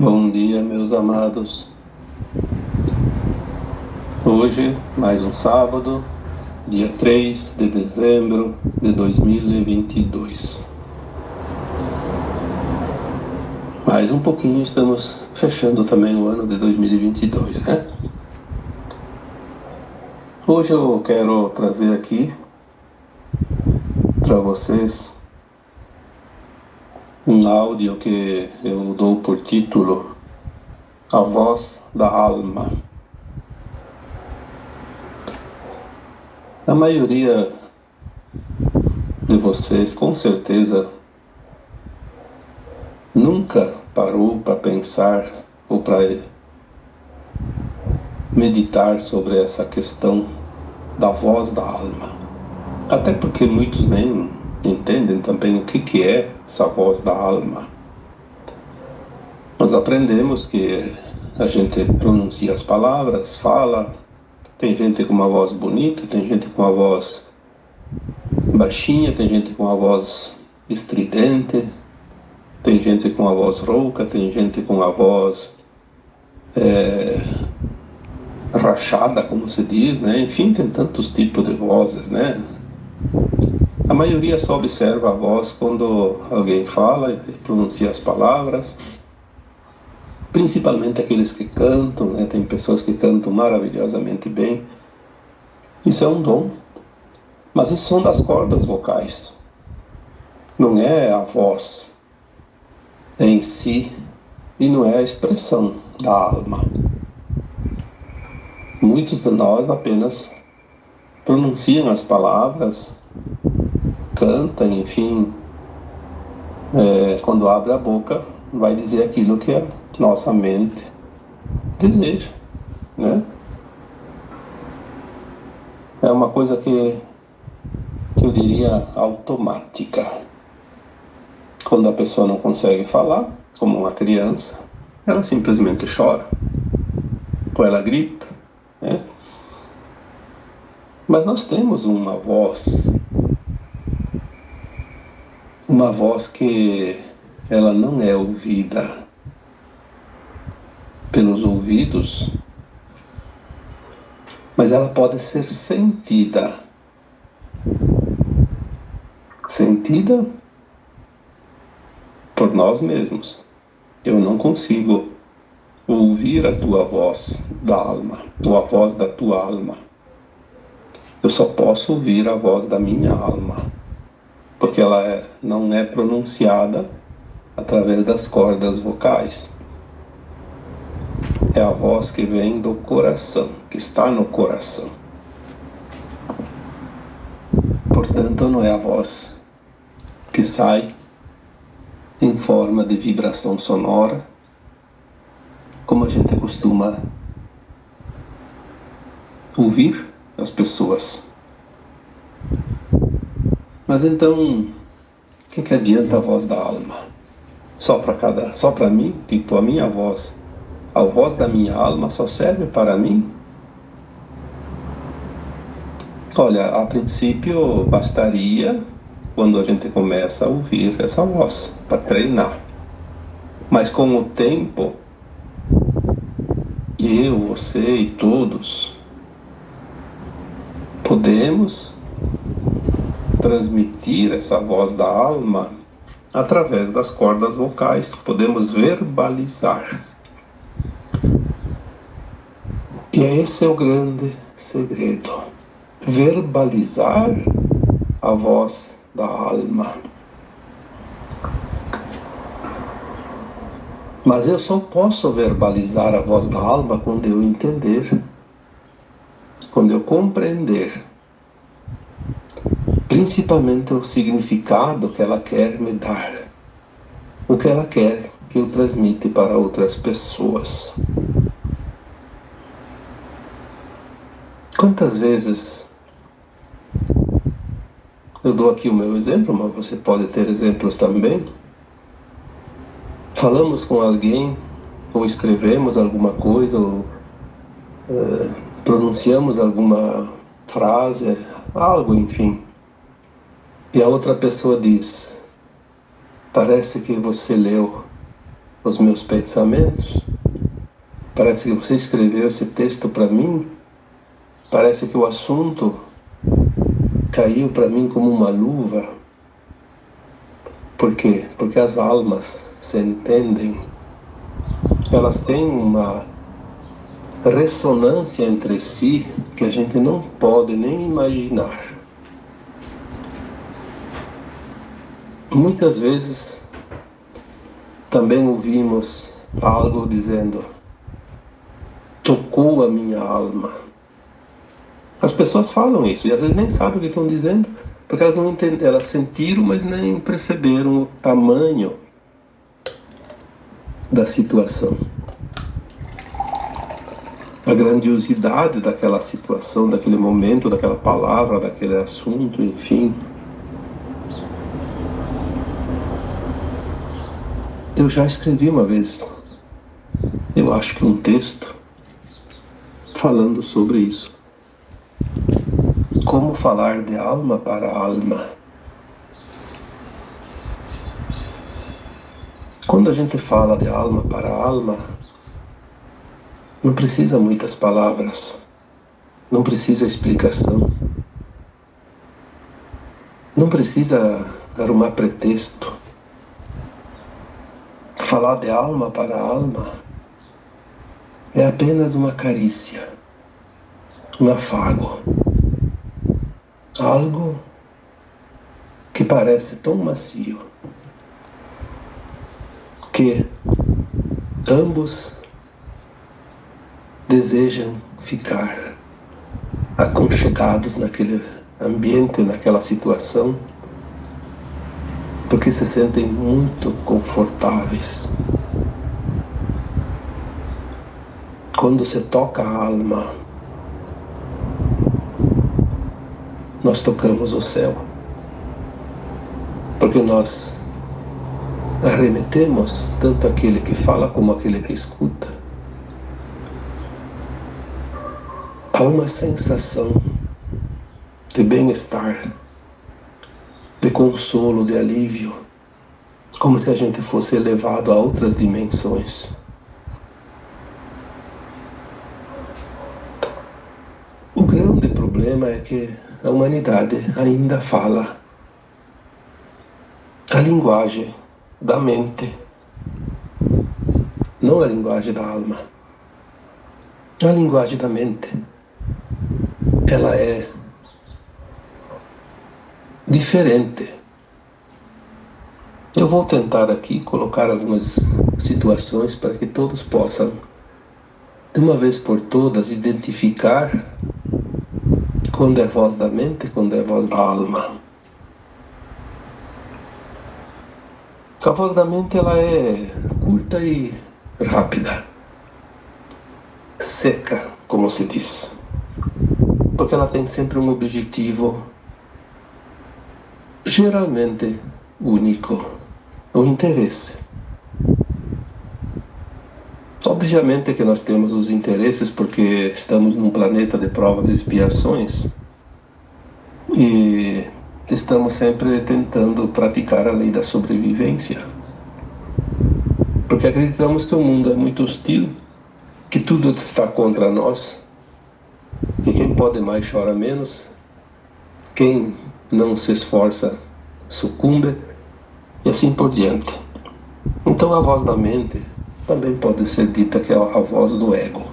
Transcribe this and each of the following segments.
Bom dia, meus amados. Hoje, mais um sábado, dia 3 de dezembro de 2022. Mais um pouquinho estamos fechando também o ano de 2022, né? Hoje eu quero trazer aqui para vocês um áudio que eu dou por título A Voz da Alma. A maioria de vocês, com certeza, nunca parou para pensar ou para meditar sobre essa questão da voz da alma. Até porque muitos nem entendem também o que é essa voz da alma. Nós aprendemos que a gente pronuncia as palavras, fala, tem gente com uma voz bonita, tem gente com uma voz baixinha, tem gente com uma voz estridente, tem gente com a voz rouca, tem gente com a voz rachada, como se diz, né? Enfim, tem tantos tipos de vozes, né? A maioria só observa a voz quando alguém fala e pronuncia as palavras, principalmente aqueles que cantam, né? Tem pessoas que cantam maravilhosamente bem. Isso é um dom, mas isso são das cordas vocais, não é a voz em si e não é a expressão da alma. Muitos de nós apenas pronunciam as palavras, cantam, enfim, quando abre a boca vai dizer aquilo que a nossa mente deseja, né? É uma coisa que eu diria automática. Quando a pessoa não consegue falar, como uma criança, ela simplesmente chora, ou ela grita, né? Mas nós temos uma voz que ela não é ouvida pelos ouvidos, mas ela pode ser sentida por nós mesmos. Eu não consigo ouvir a tua voz da alma, a voz da tua alma. Eu só posso ouvir a voz da minha alma, porque ela não é pronunciada através das cordas vocais. É a voz que vem do coração, que está no coração. Portanto, não é a voz que sai em forma de vibração sonora, como a gente costuma ouvir as pessoas. Mas então, o que adianta a voz da alma? Só para mim, tipo a minha voz. A voz da minha alma só serve para mim? Olha, a princípio bastaria quando a gente começa a ouvir essa voz, para treinar. Mas com o tempo, eu, você e todos podemos transmitir essa voz da alma através das cordas vocais, podemos verbalizar. E esse é o grande segredo, verbalizar a voz da alma. Mas eu só posso verbalizar a voz da alma quando eu entender, quando eu compreender, principalmente o significado que ela quer me dar, o que ela quer que eu transmita para outras pessoas. Quantas vezes eu dou aqui o meu exemplo, mas você pode ter exemplos também. Falamos com alguém, ou escrevemos alguma coisa, ou pronunciamos alguma frase, algo, enfim. E a outra pessoa diz: parece que você leu os meus pensamentos. Parece que você escreveu esse texto para mim. Parece que o assunto caiu para mim como uma luva. Por quê? Porque as almas se entendem. Elas têm uma ressonância entre si que a gente não pode nem imaginar. Muitas vezes também ouvimos algo dizendo: tocou a minha alma. As pessoas falam isso e às vezes nem sabem o que estão dizendo, porque elas não entendem, elas sentiram, mas nem perceberam o tamanho da situação, a grandiosidade daquela situação, daquele momento, daquela palavra, daquele assunto, enfim. Eu já escrevi uma vez, eu acho que um texto falando sobre isso. Como falar de alma para alma. Quando a gente fala de alma para alma, não precisa muitas palavras, não precisa explicação, não precisa arrumar pretexto. Falar de alma para alma é apenas uma carícia, um afago, algo que parece tão macio que ambos desejam ficar aconchegados naquele ambiente, naquela situação, porque se sentem muito confortáveis. Quando se toca a alma, nós tocamos o céu, porque nós arremetemos tanto aquele que fala como aquele que escuta a uma sensação de bem-estar, de consolo, de alívio, como se a gente fosse elevado a outras dimensões. O grande problema é que a humanidade ainda fala a linguagem da mente, não a linguagem da alma. A linguagem da mente, ela é diferente. Eu vou tentar aqui colocar algumas situações para que todos possam, de uma vez por todas, identificar quando é voz da mente e quando é voz da alma. A voz da mente, ela é curta e rápida, seca, como se diz, porque ela tem sempre um objetivo geralmente único, o interesse. Obviamente que nós temos os interesses porque estamos num planeta de provas e expiações e estamos sempre tentando praticar a lei da sobrevivência, porque acreditamos que o mundo é muito hostil, que tudo está contra nós, que quem pode mais chora menos, quem não se esforça sucumbe e assim por diante. Então a voz da mente também pode ser dita que é a voz do ego,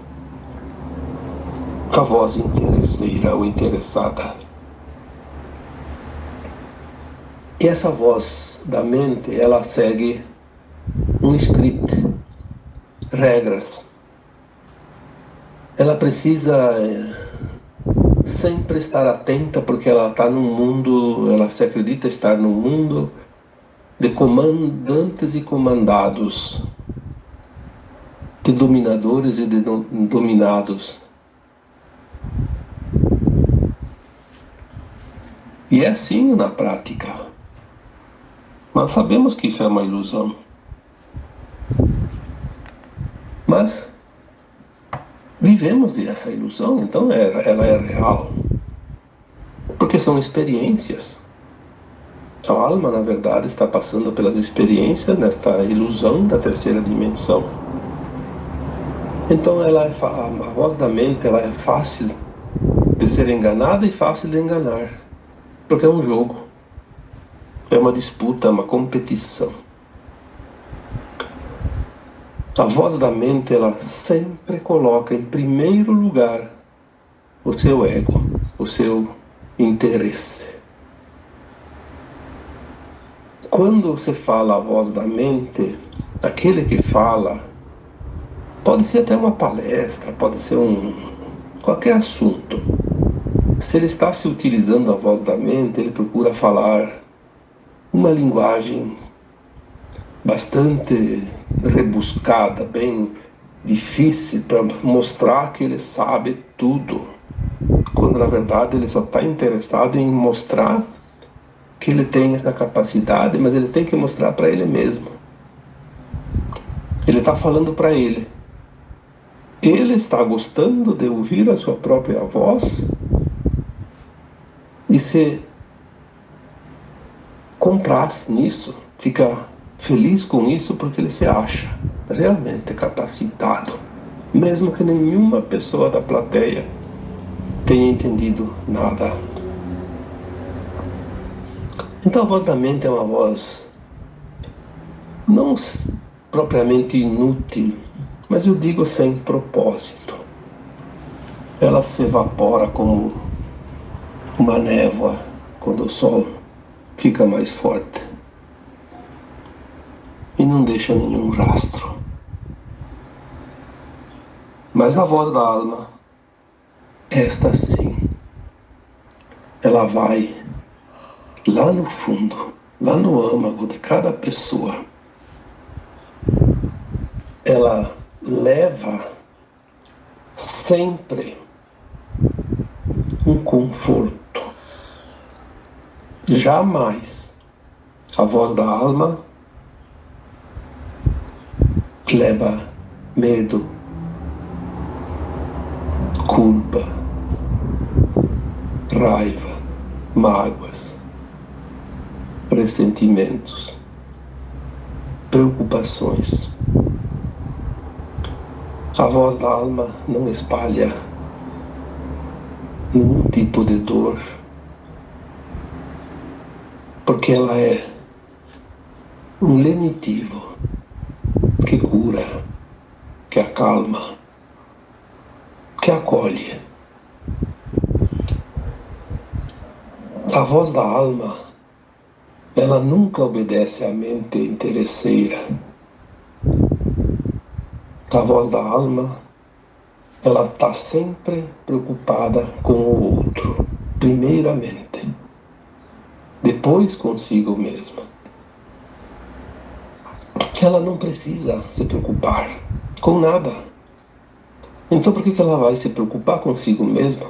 a voz interesseira ou interessada. E essa voz da mente, ela segue um script, regras. Ela precisa sempre estar atenta porque ela está num mundo, ela se acredita estar num mundo de comandantes e comandados, de dominadores e de dominados. E é assim na prática. Nós sabemos que isso é uma ilusão. Mas vivemos essa ilusão, então ela é real. Porque são experiências. A alma, na verdade, está passando pelas experiências nesta ilusão da terceira dimensão. Então a voz da mente ela é fácil de ser enganada e fácil de enganar, porque é um jogo, é uma disputa, é uma competição. A voz da mente ela sempre coloca em primeiro lugar o seu ego, o seu interesse. Quando você fala a voz da mente, aquele que fala pode ser até uma palestra, pode ser qualquer assunto. Se ele está se utilizando a voz da mente, ele procura falar uma linguagem bastante rebuscada, bem difícil para mostrar que ele sabe tudo, quando na verdade ele só está interessado em mostrar que ele tem essa capacidade, mas ele tem que mostrar para ele mesmo. Ele está falando para ele. Ele está gostando de ouvir a sua própria voz e se compraz nisso, fica feliz com isso porque ele se acha realmente capacitado, mesmo que nenhuma pessoa da plateia tenha entendido nada. Então a voz da mente é uma voz não propriamente inútil, mas eu digo sem propósito. Ela se evapora como uma névoa quando o sol fica mais forte e não deixa nenhum rastro. Mas a voz da alma, esta sim, ela vai lá no fundo, lá no âmago de cada pessoa. Ela leva sempre um conforto. Jamais a voz da alma leva medo, culpa, raiva, mágoas, ressentimentos, preocupações. A voz da alma não espalha nenhum tipo de dor, porque ela é um lenitivo que cura, que acalma, que acolhe. A voz da alma, ela nunca obedece à mente interesseira. A voz da alma, ela está sempre preocupada com o outro, primeiramente, depois consigo mesma. Ela não precisa se preocupar com nada. Então por que ela vai se preocupar consigo mesma?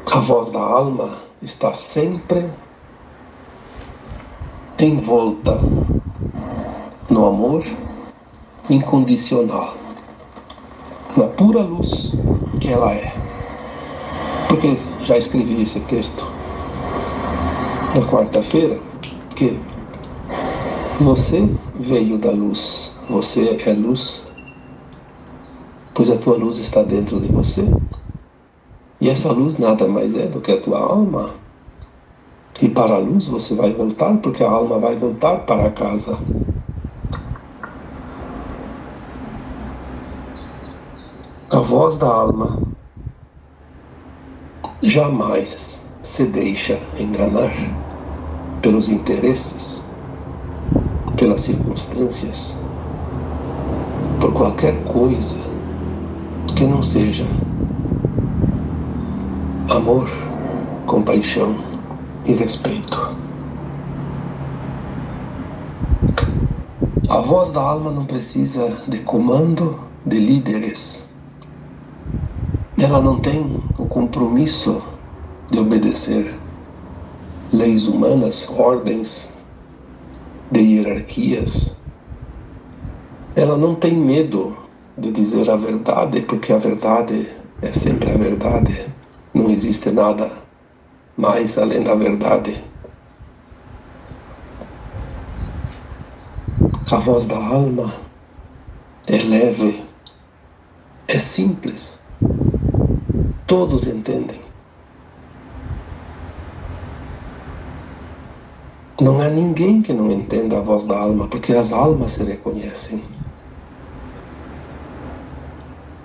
A voz da alma está sempre envolta no amor incondicional, na pura luz que ela é. Porque já escrevi esse texto na quarta-feira, que você veio da luz, você é luz, pois a tua luz está dentro de você. E essa luz nada mais é do que a tua alma. E para a luz você vai voltar, porque a alma vai voltar para casa. A voz da alma jamais se deixa enganar pelos interesses, pelas circunstâncias, por qualquer coisa que não seja amor, compaixão e respeito. A voz da alma não precisa de comando de líderes. Ela não tem o compromisso de obedecer leis humanas, ordens de hierarquias. Ela não tem medo de dizer a verdade, porque a verdade é sempre a verdade. Não existe nada mais além da verdade. A voz da alma é leve, é simples, todos entendem. Não há ninguém que não entenda a voz da alma, porque as almas se reconhecem.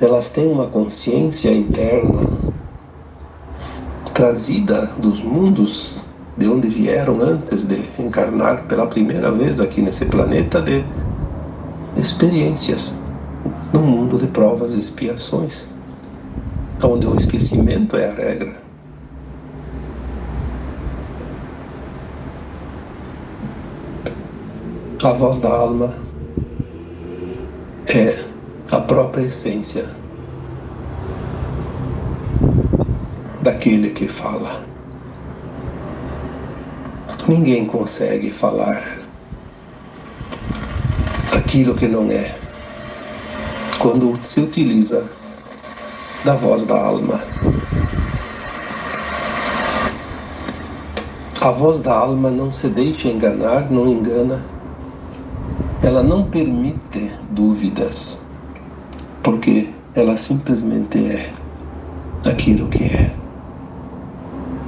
Elas têm uma consciência interna trazida dos mundos de onde vieram antes de encarnar pela primeira vez aqui nesse planeta, de experiências no mundo de provas e expiações, onde o esquecimento é a regra. A voz da alma é a própria essência daquele que fala. Ninguém consegue falar aquilo que não é, quando se utiliza da voz da alma. A voz da alma não se deixa enganar, não engana. Ela não permite dúvidas, porque ela simplesmente é aquilo que é.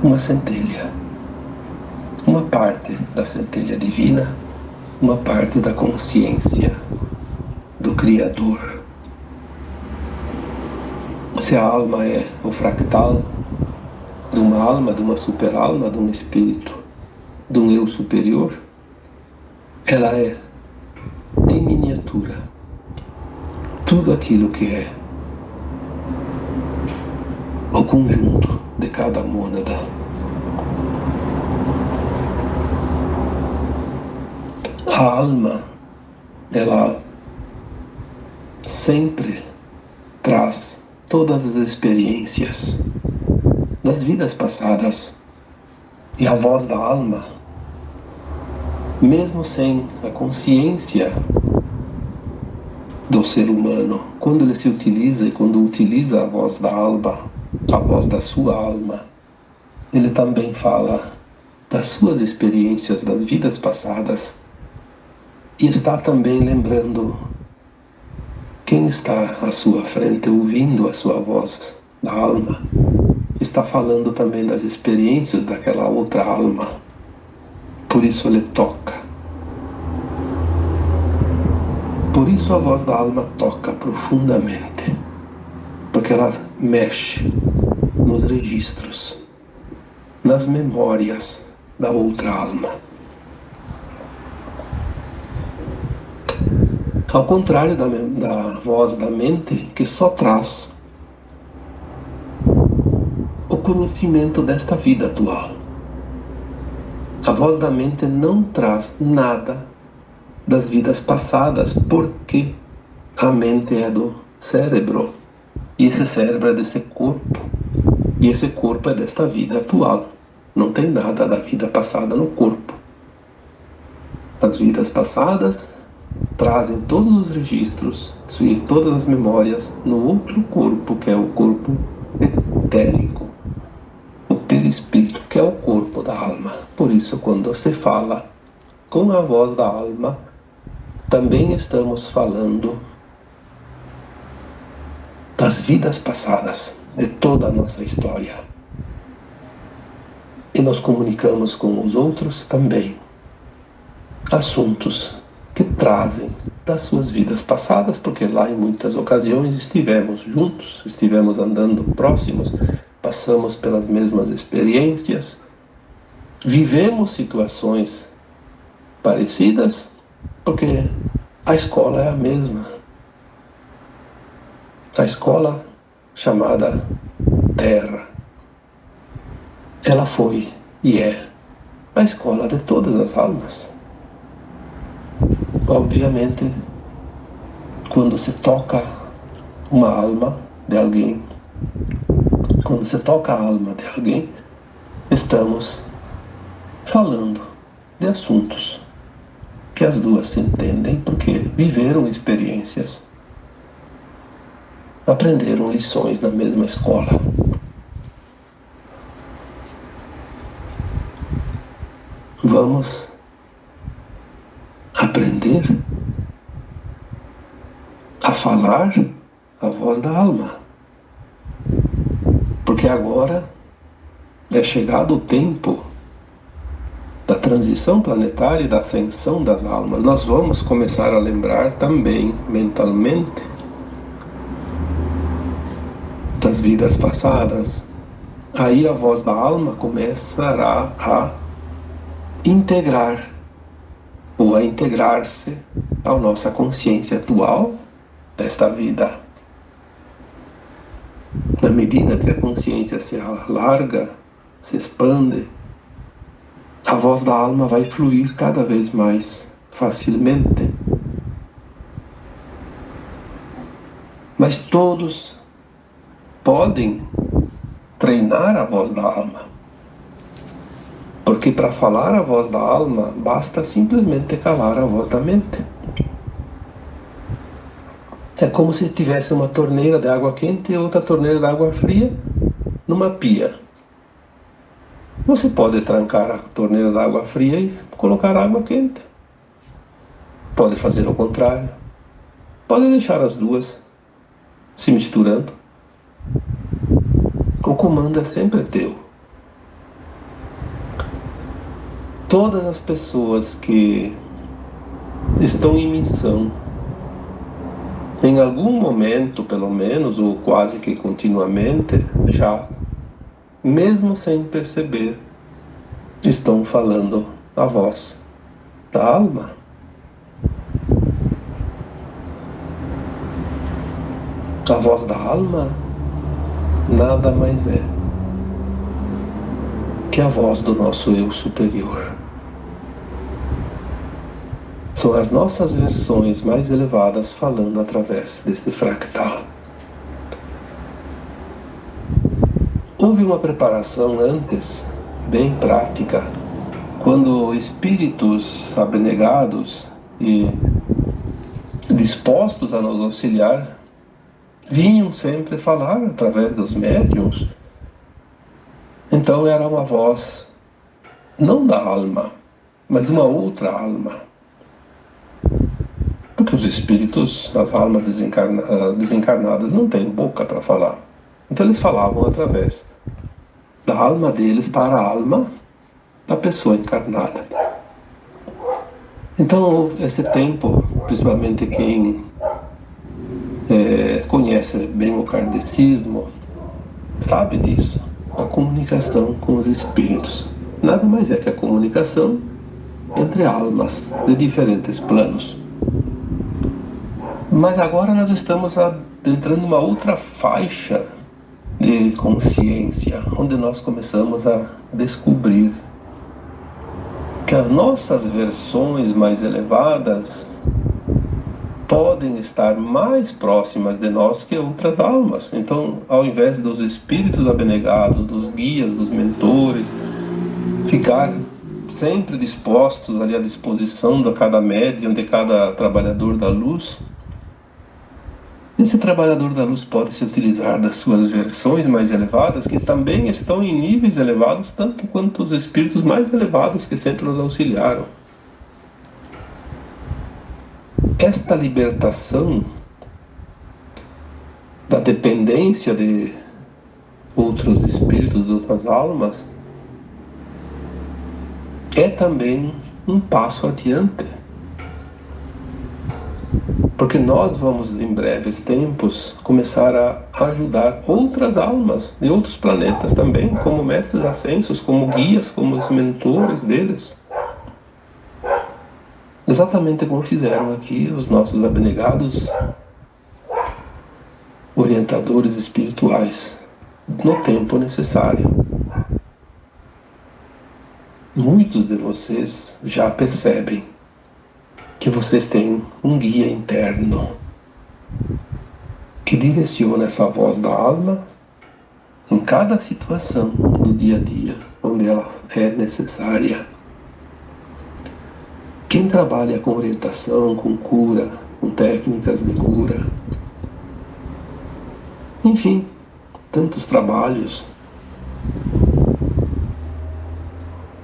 Uma centelha. Uma parte da centelha divina, uma parte da consciência do Criador. Se a alma é o fractal de uma alma, de uma super-alma, de um espírito, de um eu superior, ela é, em miniatura, tudo aquilo que é o conjunto de cada mônada. A alma, ela sempre traz todas as experiências das vidas passadas. E a voz da alma, mesmo sem a consciência do ser humano, quando ele se utiliza e quando utiliza a voz da alma, a voz da sua alma, ele também fala das suas experiências das vidas passadas. E está também lembrando quem está à sua frente, ouvindo a sua voz da alma. Está falando também das experiências daquela outra alma. Por isso ele toca. Por isso a voz da alma toca profundamente. Porque ela mexe nos registros, nas memórias da outra alma. Ao contrário da voz da mente, que só traz o conhecimento desta vida atual. A voz da mente não traz nada das vidas passadas, porque a mente é do cérebro, e esse cérebro é desse corpo, e esse corpo é desta vida atual. Não tem nada da vida passada no corpo. As vidas passadas trazem todos os registros e todas as memórias no outro corpo, que é o corpo etérico, o perispírito, que é o corpo da alma. Por isso, quando se fala com a voz da alma, também estamos falando das vidas passadas, de toda a nossa história. E nos comunicamos com os outros também assuntos que trazem das suas vidas passadas, porque lá em muitas ocasiões estivemos juntos, estivemos andando próximos, passamos pelas mesmas experiências, vivemos situações parecidas, porque a escola é a mesma. A escola chamada Terra, ela foi e é a escola de todas as almas. Obviamente, quando se toca uma alma de alguém, quando se toca a alma de alguém, estamos falando de assuntos que as duas se entendem, porque viveram experiências, aprenderam lições na mesma escola. vamos aprender a falar a voz da alma. Porque agora é chegado o tempo da transição planetária e da ascensão das almas. Nós vamos começar a lembrar também mentalmente das vidas passadas. Aí a voz da alma começará a integrar ou a integrar-se à nossa consciência atual desta vida. Na medida que a consciência se alarga, se expande, a voz da alma vai fluir cada vez mais facilmente. Mas todos podem treinar a voz da alma. Porque para falar a voz da alma, basta simplesmente calar a voz da mente. É como se tivesse uma torneira de água quente e outra torneira de água fria numa pia. Você pode trancar a torneira de água fria e colocar água quente. Pode fazer o contrário. Pode deixar as duas se misturando. O comando é sempre teu. Todas as pessoas que estão em missão, em algum momento, pelo menos, ou quase que continuamente, já, mesmo sem perceber, estão falando a voz da alma. A voz da alma nada mais é que a voz do nosso eu superior. São as nossas versões mais elevadas falando através deste fractal. Houve uma preparação antes, bem prática, quando espíritos abnegados e dispostos a nos auxiliar vinham sempre falar através dos médiuns. Então era uma voz não da alma, mas de uma outra alma. Porque os espíritos, as almas desencarnadas não têm boca para falar. Então eles falavam através da alma deles para a alma da pessoa encarnada. Então esse tempo, principalmente quem conhece bem o kardecismo, sabe disso, a comunicação com os espíritos. Nada mais é que a comunicação entre almas de diferentes planos. Mas agora nós estamos adentrando uma outra faixa de consciência, onde nós começamos a descobrir que as nossas versões mais elevadas podem estar mais próximas de nós que outras almas. Então, ao invés dos espíritos abnegados, dos guias, dos mentores, ficar sempre dispostos ali à disposição de cada médium, de cada trabalhador da luz, esse trabalhador da luz pode se utilizar das suas versões mais elevadas, que também estão em níveis elevados, tanto quanto os espíritos mais elevados que sempre nos auxiliaram. Esta libertação da dependência de outros espíritos, de outras almas, é também um passo adiante. Porque nós vamos, em breves tempos, começar a ajudar outras almas de outros planetas também, como mestres ascensos, como guias, como os mentores deles. Exatamente como fizeram aqui os nossos abnegados orientadores espirituais, no tempo necessário. Muitos de vocês já percebem que vocês têm um guia interno que direciona essa voz da alma em cada situação do dia a dia onde ela é necessária. Quem trabalha com orientação, com cura, com técnicas de cura, enfim, tantos trabalhos,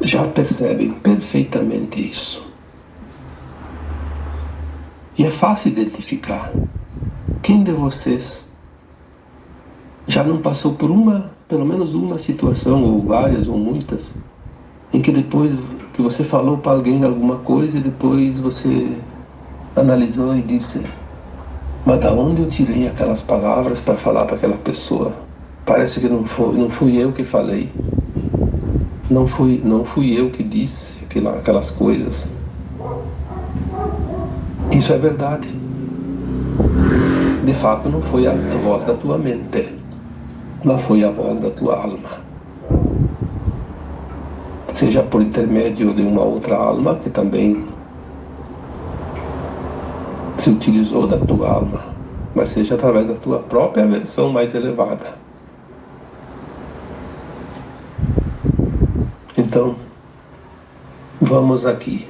já já percebem perfeitamente isso. E é fácil identificar. Quem de vocês já não passou por pelo menos uma situação, ou várias, ou muitas, em que depois que você falou para alguém alguma coisa e depois você analisou e disse: mas da onde eu tirei aquelas palavras para falar para aquela pessoa? Parece que não fui eu que falei. Não fui eu que disse aquelas coisas. Isso é verdade. De fato, não foi a voz da tua mente, mas foi a voz da tua alma. Seja por intermédio de uma outra alma que também se utilizou da tua alma, mas seja através da tua própria versão mais elevada. Então, vamos aqui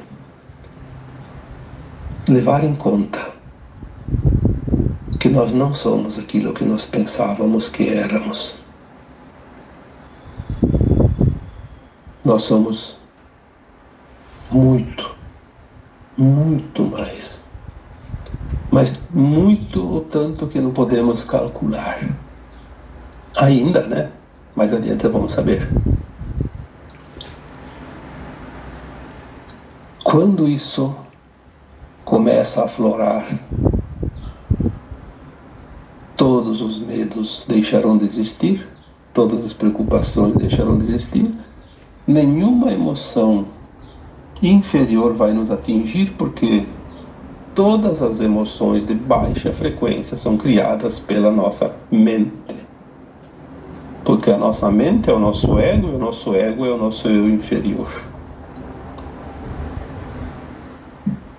levar em conta que nós não somos aquilo que nós pensávamos que éramos. Nós somos muito, muito mais. Mas muito ou tanto que não podemos calcular. Ainda, né? Mais adiante vamos saber. Quando isso começa a aflorar, todos os medos deixarão de existir, todas as preocupações deixarão de existir, nenhuma emoção inferior vai nos atingir, porque todas as emoções de baixa frequência são criadas pela nossa mente. Porque a nossa mente é o nosso ego, e o nosso ego é o nosso eu inferior.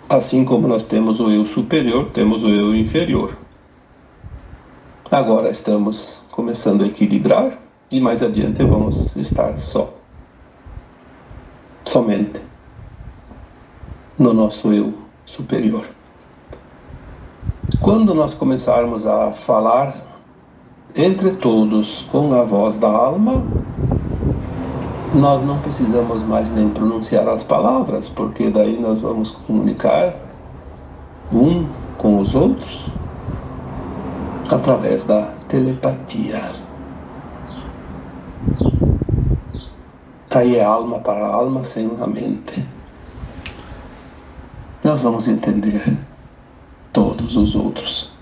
Assim como nós temos o eu superior, temos o eu inferior. Agora estamos começando a equilibrar e mais adiante vamos estar somente no nosso eu superior. Quando nós começarmos a falar entre todos com a voz da alma, nós não precisamos mais nem pronunciar as palavras, porque daí nós vamos comunicar um com os outros através da telepatia. Aí é alma para alma sem a mente. Nós vamos entender todos os outros.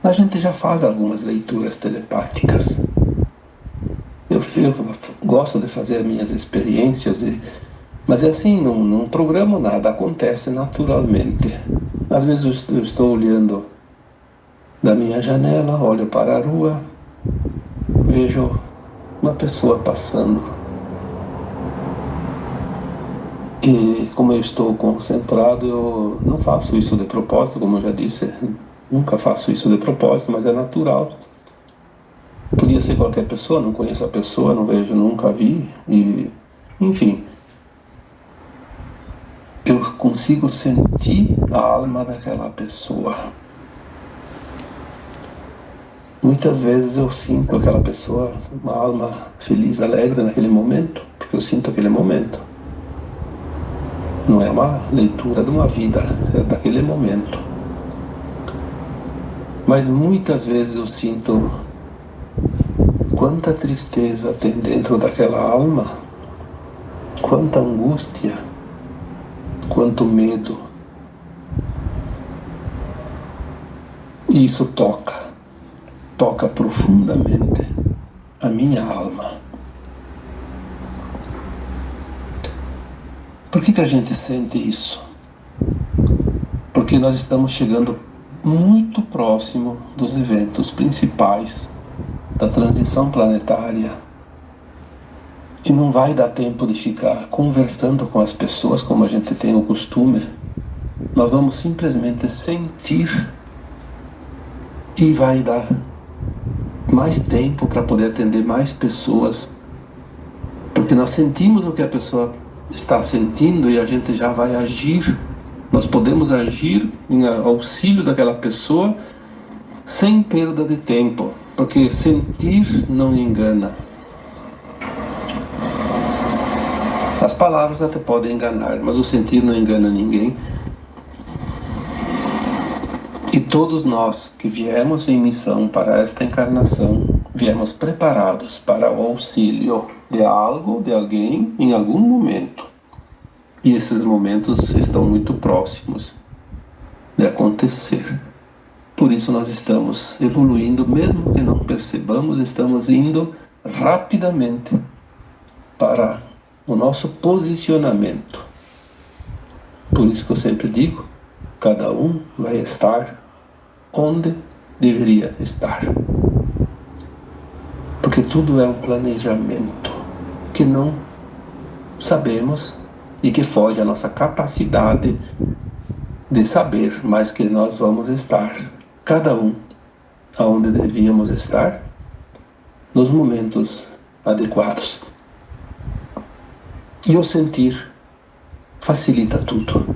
A gente já faz algumas leituras telepáticas. Eu gosto de fazer as minhas experiências, mas é assim, não programo nada, acontece naturalmente. Às vezes eu estou olhando da minha janela, olho para a rua, vejo uma pessoa passando. E como eu estou concentrado, eu não faço isso de propósito, como eu já disse, nunca faço isso de propósito, mas é natural. Podia ser qualquer pessoa, não conheço a pessoa, não vejo, nunca vi, e enfim. Eu consigo sentir a alma daquela pessoa. Muitas vezes eu sinto aquela pessoa, uma alma feliz, alegre naquele momento, porque eu sinto aquele momento. Não é uma leitura de uma vida, é daquele momento. Mas muitas vezes eu sinto quanta tristeza tem dentro daquela alma, quanta angústia, quanto medo. E isso toca profundamente a minha alma. Por que a gente sente isso? Porque nós estamos chegando muito próximo dos eventos principais da transição planetária e não vai dar tempo de ficar conversando com as pessoas como a gente tem o costume. Nós vamos simplesmente sentir e vai dar mais tempo para poder atender mais pessoas, porque nós sentimos o que a pessoa está sentindo e a gente já vai agir. Nós podemos agir em auxílio daquela pessoa sem perda de tempo, porque sentir não engana. As palavras até podem enganar, mas o sentir não engana ninguém. E todos nós que viemos em missão para esta encarnação, viemos preparados para o auxílio de algo, de alguém, em algum momento. E esses momentos estão muito próximos de acontecer. Por isso nós estamos evoluindo, mesmo que não percebamos, estamos indo rapidamente para o nosso posicionamento. Por isso que eu sempre digo, cada um vai estar onde deveria estar. Porque tudo é um planejamento que não sabemos e que foge à nossa capacidade de saber, mas que nós vamos estar, cada um, aonde devíamos estar, nos momentos adequados. E o sentir facilita tudo.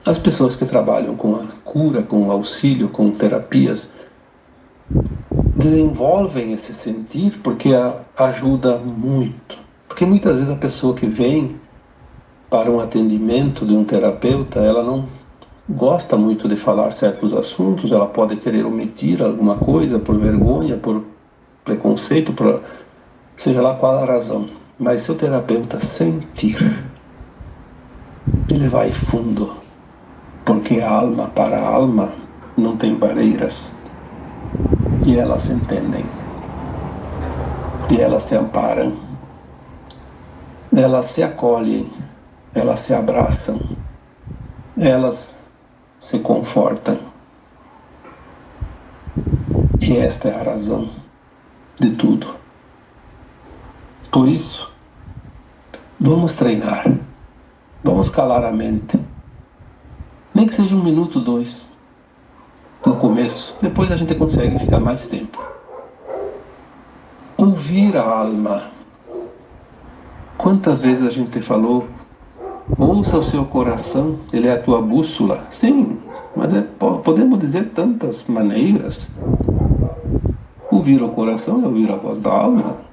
As pessoas que trabalham com a cura, com o auxílio, com terapias, desenvolvem esse sentir porque ajuda muito. Porque muitas vezes a pessoa que vem para um atendimento de um terapeuta, ela não gosta muito de falar certos assuntos, ela pode querer omitir alguma coisa por vergonha, por preconceito, por seja lá qual a razão. Mas se o terapeuta sentir, ele vai fundo, porque alma para alma não tem barreiras, e elas se entendem, e elas se amparam, elas se acolhem, elas se abraçam, elas se confortam. E esta é a razão de tudo. Por isso, vamos treinar, vamos calar a mente, nem que seja 1 minuto, 2, no começo, depois a gente consegue ficar mais tempo. Ouvir a alma. Quantas vezes a gente falou, ouça o seu coração, ele é a tua bússola. Sim, mas podemos dizer tantas maneiras. Ouvir o coração é ouvir a voz da alma.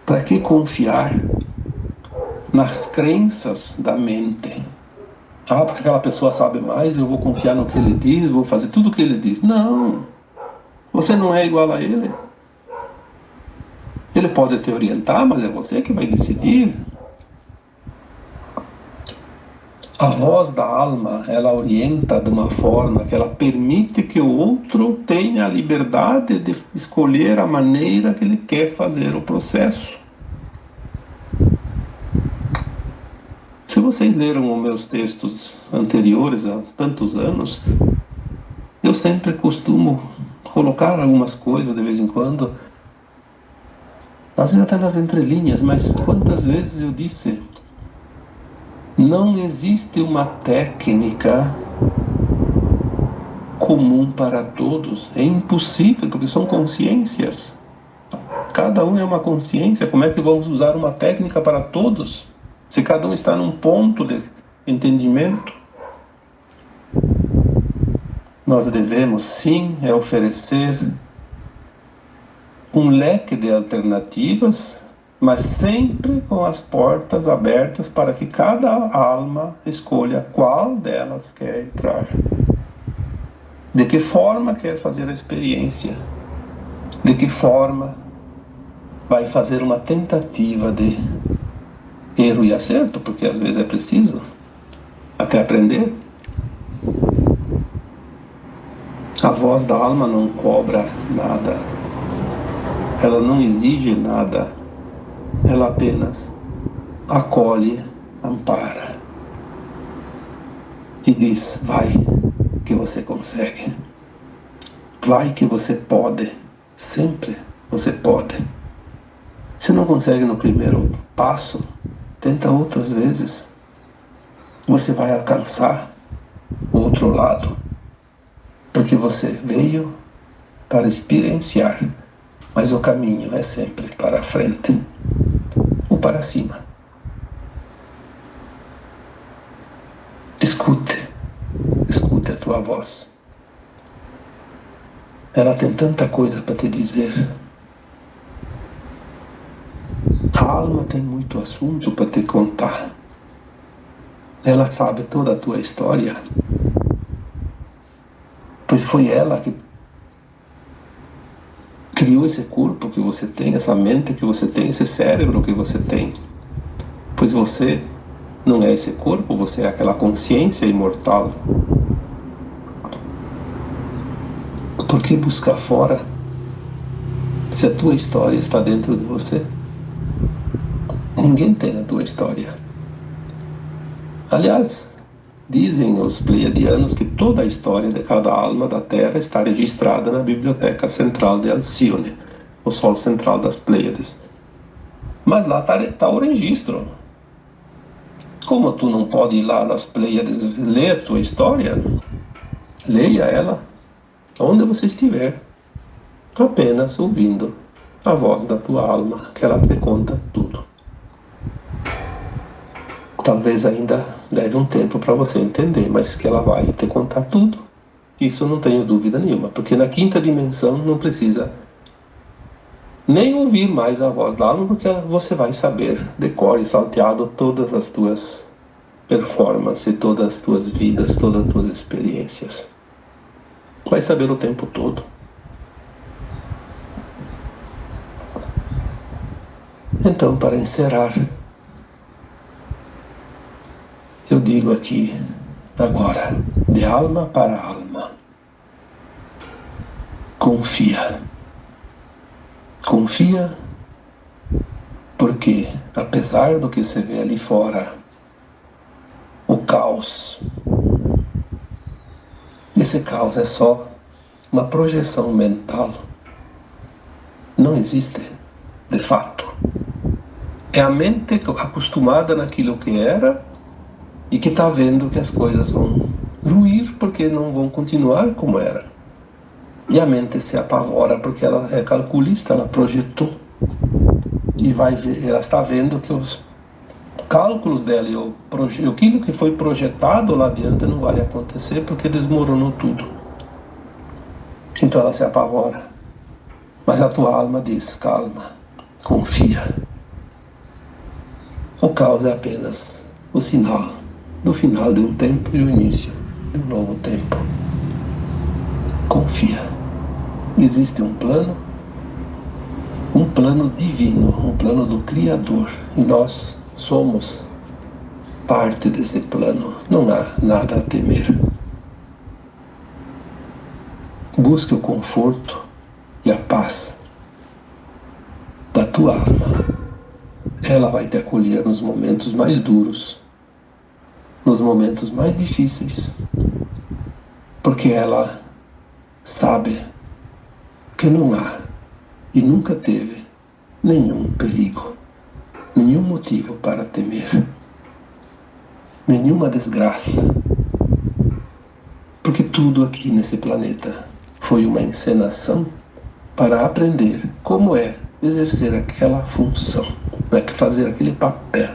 Para que confiar nas crenças da mente? Ah, porque aquela pessoa sabe mais, eu vou confiar no que ele diz, vou fazer tudo o que ele diz. Não, você não é igual a ele. Ele pode te orientar, mas é você que vai decidir. A voz da alma, ela orienta de uma forma que ela permite que o outro tenha a liberdade de escolher a maneira que ele quer fazer o processo. Se vocês leram os meus textos anteriores há tantos anos, eu sempre costumo colocar algumas coisas de vez em quando, às vezes até nas entrelinhas, mas quantas vezes eu disse: não existe uma técnica comum para todos. É impossível, porque são consciências. Cada um é uma consciência. Como é que vamos usar uma técnica para todos, se cada um está num ponto de entendimento? Nós devemos, sim, oferecer um leque de alternativas, mas sempre com as portas abertas para que cada alma escolha qual delas quer entrar. De que forma quer fazer a experiência? De que forma vai fazer uma tentativa de erro e acerto? Porque às vezes é preciso até aprender. A voz da alma não cobra nada. Ela não exige nada. Ela apenas acolhe, ampara e diz: vai que você consegue, vai que você pode, sempre você pode. Se não consegue no primeiro passo, tenta outras vezes, você vai alcançar o outro lado, porque você veio para experienciar, mas o caminho é sempre para frente ou para cima. Escute a tua voz. Ela tem tanta coisa para te dizer. alma tem muito assunto para te contar. Ela sabe toda a tua história, pois foi ela que criou esse corpo que você tem, essa mente que você tem, esse cérebro que você tem. Pois você não é esse corpo, você é aquela consciência imortal. Por que buscar fora se a tua história está dentro de você? Ninguém tem a tua história. Aliás, dizem os pleiadianos que toda a história de cada alma da Terra está registrada na Biblioteca Central de Alcione, o Sol Central das Pleiades. Mas lá está o registro. Como tu não pode ir lá nas Pleiades ler a tua história, leia ela onde você estiver, apenas ouvindo a voz da tua alma, que ela te conta tudo. Talvez ainda leve um tempo para você entender, mas que ela vai te contar tudo. Isso não tenho dúvida nenhuma, porque na quinta dimensão não precisa nem ouvir mais a voz da alma, porque você vai saber de cor e salteado todas as tuas performances, todas as tuas vidas, todas as tuas experiências. Vai saber o tempo todo. Então, para encerrar, eu digo aqui, agora, de alma para alma, confia. Confia, porque apesar do que você vê ali fora, o caos, esse caos é só uma projeção mental. Não existe, de fato. É a mente acostumada naquilo que era e que está vendo que as coisas vão ruir porque não vão continuar como era. E a mente se apavora porque ela é calculista, ela projetou e vai ver, ela está vendo que os cálculos dela e aquilo que foi projetado lá adiante não vai acontecer porque desmoronou tudo. Então ela se apavora. Mas a tua alma diz, calma, confia. O caos é apenas o sinal do final de um tempo e o início de um novo tempo. Confia. Existe um plano divino, um plano do Criador, e nós somos parte desse plano. Não há nada a temer. Busque o conforto e a paz da tua alma. Ela vai te acolher nos momentos mais duros, nos momentos mais difíceis, porque ela sabe que não há e nunca teve nenhum perigo, nenhum motivo para temer, nenhuma desgraça, porque tudo aqui nesse planeta foi uma encenação para aprender como é exercer aquela função, fazer aquele papel.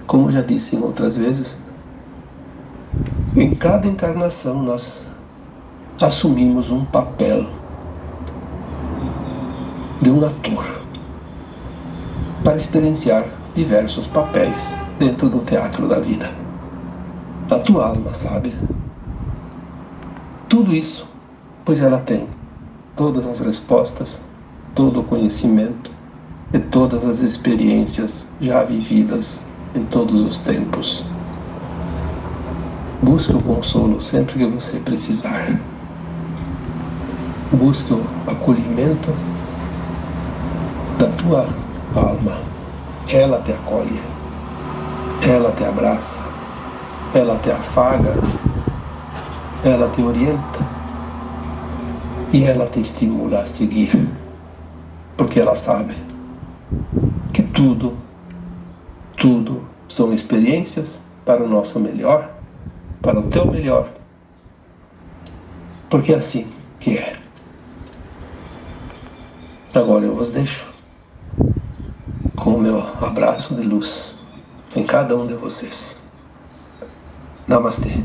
Como eu já disse em outras vezes, em cada encarnação nós assumimos um papel de um ator para experienciar diversos papéis dentro do teatro da vida. A tua alma sabe tudo isso, pois ela tem todas as respostas, todo o conhecimento e todas as experiências já vividas em todos os tempos. Busque o consolo sempre que você precisar. Busque o acolhimento da tua alma. Ela te acolhe, ela te abraça, ela te afaga, ela te orienta e ela te estimula a seguir, porque ela sabe que tudo são experiências para o nosso melhor, para o teu melhor, porque é assim que é. Agora eu vos deixo com o meu abraço de luz em cada um de vocês. Namastê.